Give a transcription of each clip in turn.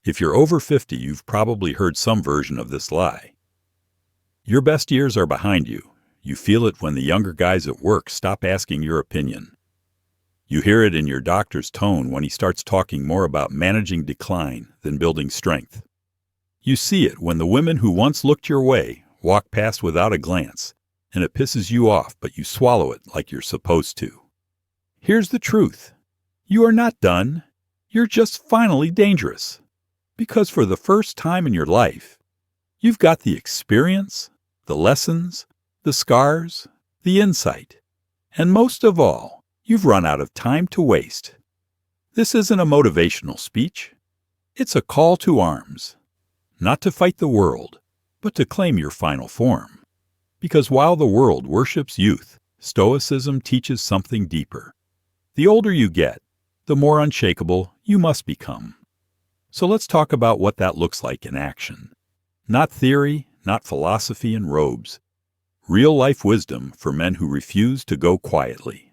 If you're over 50, you've probably heard some version of this lie. Your best years are behind you. You feel it when the younger guys at work stop asking your opinion. You hear it in your doctor's tone when he starts talking more about managing decline than building strength. You see it when the women who once looked your way walk past without a glance, and it pisses you off, but you swallow it like you're supposed to. Here's the truth. You are not done. You're just finally dangerous. Because for the first time in your life, you've got the experience, the lessons, the scars, the insight, and most of all, you've run out of time to waste. This isn't a motivational speech. It's a call to arms. Not to fight the world, but to claim your final form. Because while the world worships youth, Stoicism teaches something deeper. The older you get, the more unshakable you must become. So let's talk about what that looks like in action. Not theory, not philosophy in robes. Real-life wisdom for men who refuse to go quietly.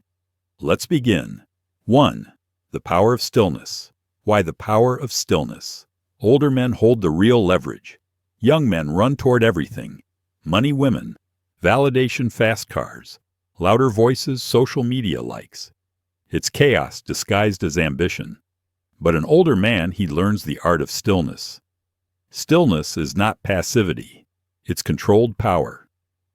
Let's begin. 1. The power of stillness. Why the power of stillness? Older men hold the real leverage. Young men run toward everything. Money, women, validation, fast cars, louder voices, social media likes. It's chaos disguised as ambition. But an older man, he learns the art of stillness. Stillness is not passivity. It's controlled power.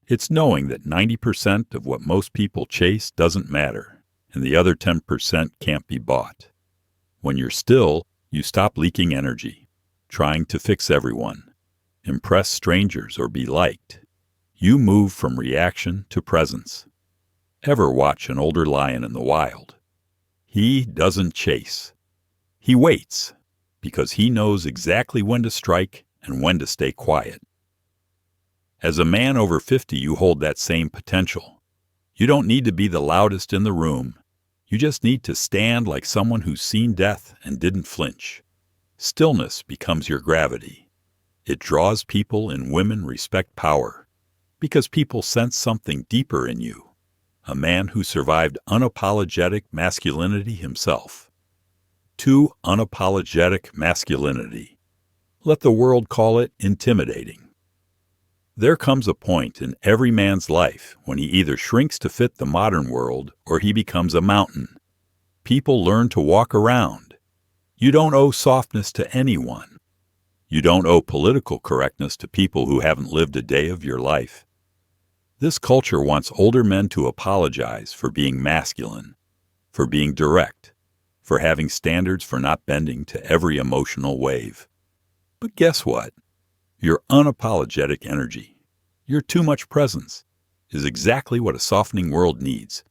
It's knowing that 90% of what most people chase doesn't matter, and the other 10% can't be bought. When you're still, you stop leaking energy, trying to fix everyone, impress strangers, or be liked. You move from reaction to presence. Ever watch an older lion in the wild? He doesn't chase. He waits, because he knows exactly when to strike and when to stay quiet. As a man over 50, you hold that same potential. You don't need to be the loudest in the room. You just need to stand like someone who's seen death and didn't flinch. Stillness becomes your gravity. It draws people, and women respect power, because people sense something deeper in you. A man who survived unapologetic masculinity himself. 2. Unapologetic masculinity. Let the world call it intimidating. There comes a point in every man's life when he either shrinks to fit the modern world or he becomes a mountain. People learn to walk around. You don't owe softness to anyone. You don't owe political correctness to people who haven't lived a day of your life. This culture wants older men to apologize for being masculine, for being direct, for having standards, for not bending to every emotional wave. But guess what? Your unapologetic energy, your too much presence, is exactly what a softening world needs.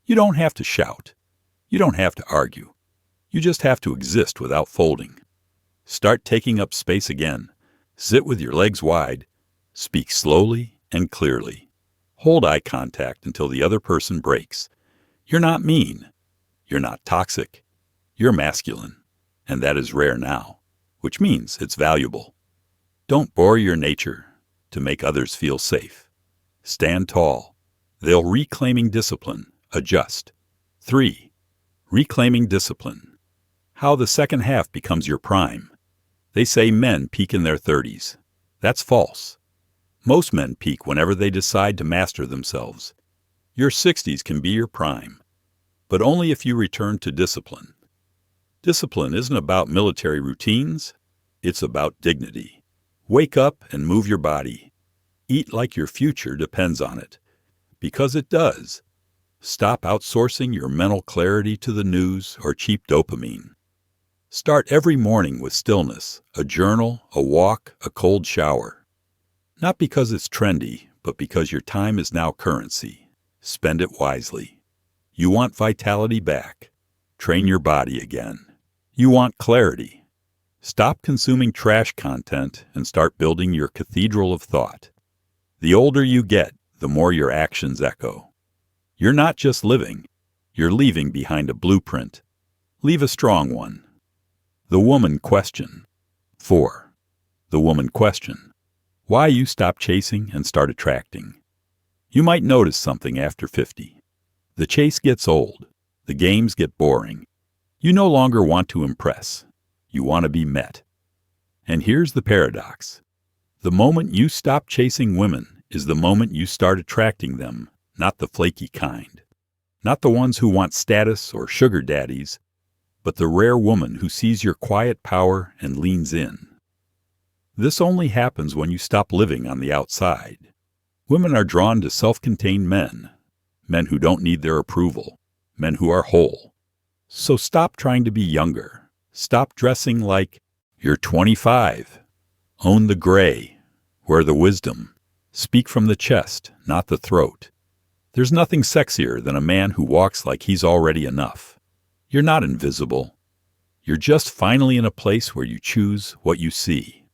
You don't have to shout. You don't have to argue. You just have to exist without folding. Start taking up space again. Sit with your legs wide. Speak slowly and clearly. Hold eye contact until the other person breaks. You're not mean. You're not toxic. You're masculine, and that is rare now, which means it's valuable. Don't bore your nature to make others feel safe. Stand tall. They'll reclaiming discipline. Adjust. 3. Reclaiming discipline. How the second half becomes your prime. They say men peak in their 30s. That's false. Most men peak whenever they decide to master themselves. Your 60s can be your prime, but only if you return to discipline. Discipline isn't about military routines. It's about dignity. Wake up and move your body. Eat like your future depends on it, because it does. Stop outsourcing your mental clarity to the news or cheap dopamine. Start every morning with stillness, a journal, a walk, a cold shower. Not because it's trendy, but because your time is now currency. Spend it wisely. You want vitality back. Train your body again. You want clarity. Stop consuming trash content and start building your cathedral of thought. The older you get, the more your actions echo. You're not just living, you're leaving behind a blueprint. Leave a strong one. The woman question. 4. The woman question. Why you stop chasing and start attracting. You might notice something after 50. The chase gets old. The games get boring. You no longer want to impress. You want to be met. And here's the paradox. The moment you stop chasing women is the moment you start attracting them, not the flaky kind. Not the ones who want status or sugar daddies, but the rare woman who sees your quiet power and leans in. This only happens when you stop living on the outside. Women are drawn to self-contained men, men who don't need their approval, men who are whole. So stop trying to be younger. Stop dressing like you're 25. Own the gray. Wear the wisdom. Speak from the chest, not the throat. There's nothing sexier than a man who walks like he's already enough. You're not invisible. You're just finally in a place where you choose what you see.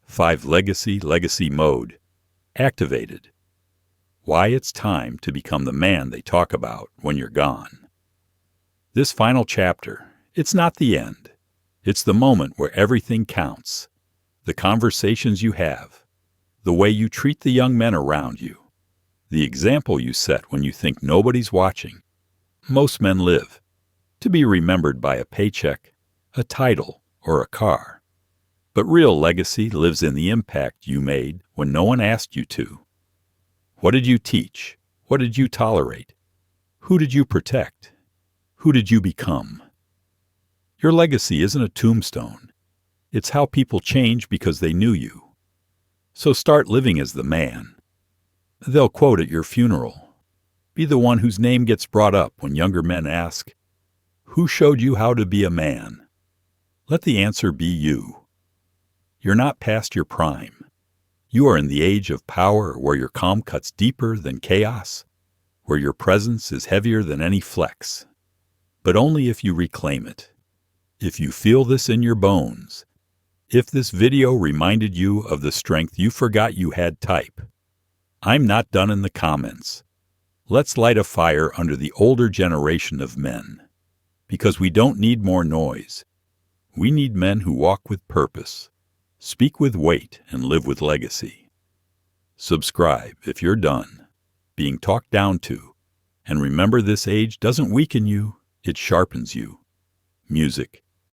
5. Legacy mode. Activated. Why it's time to become the man they talk about when you're gone. This final chapter, it's not the end. It's the moment where everything counts. The conversations you have, the way you treat the young men around you, the example you set when you think nobody's watching. Most men live to be remembered by a paycheck, a title, or a car. But real legacy lives in the impact you made when no one asked you to. What did you teach? What did you tolerate? Who did you protect? Who did you become? Your legacy isn't a tombstone. It's how people change because they knew you. So start living as the man. They'll quote at your funeral. Be the one whose name gets brought up when younger men ask, "Who showed you how to be a man?" Let the answer be you. You're not past your prime. You are in the age of power where your calm cuts deeper than chaos, where your presence is heavier than any flex. But only if you reclaim it. If you feel this in your bones. If this video reminded you of the strength you forgot you had, type, "I'm not done" in the comments. Let's light a fire under the older generation of men. Because we don't need more noise. We need men who walk with purpose, speak with weight, and live with legacy. Subscribe if you're done being talked down to. And remember, this age doesn't weaken you, it sharpens you. Music.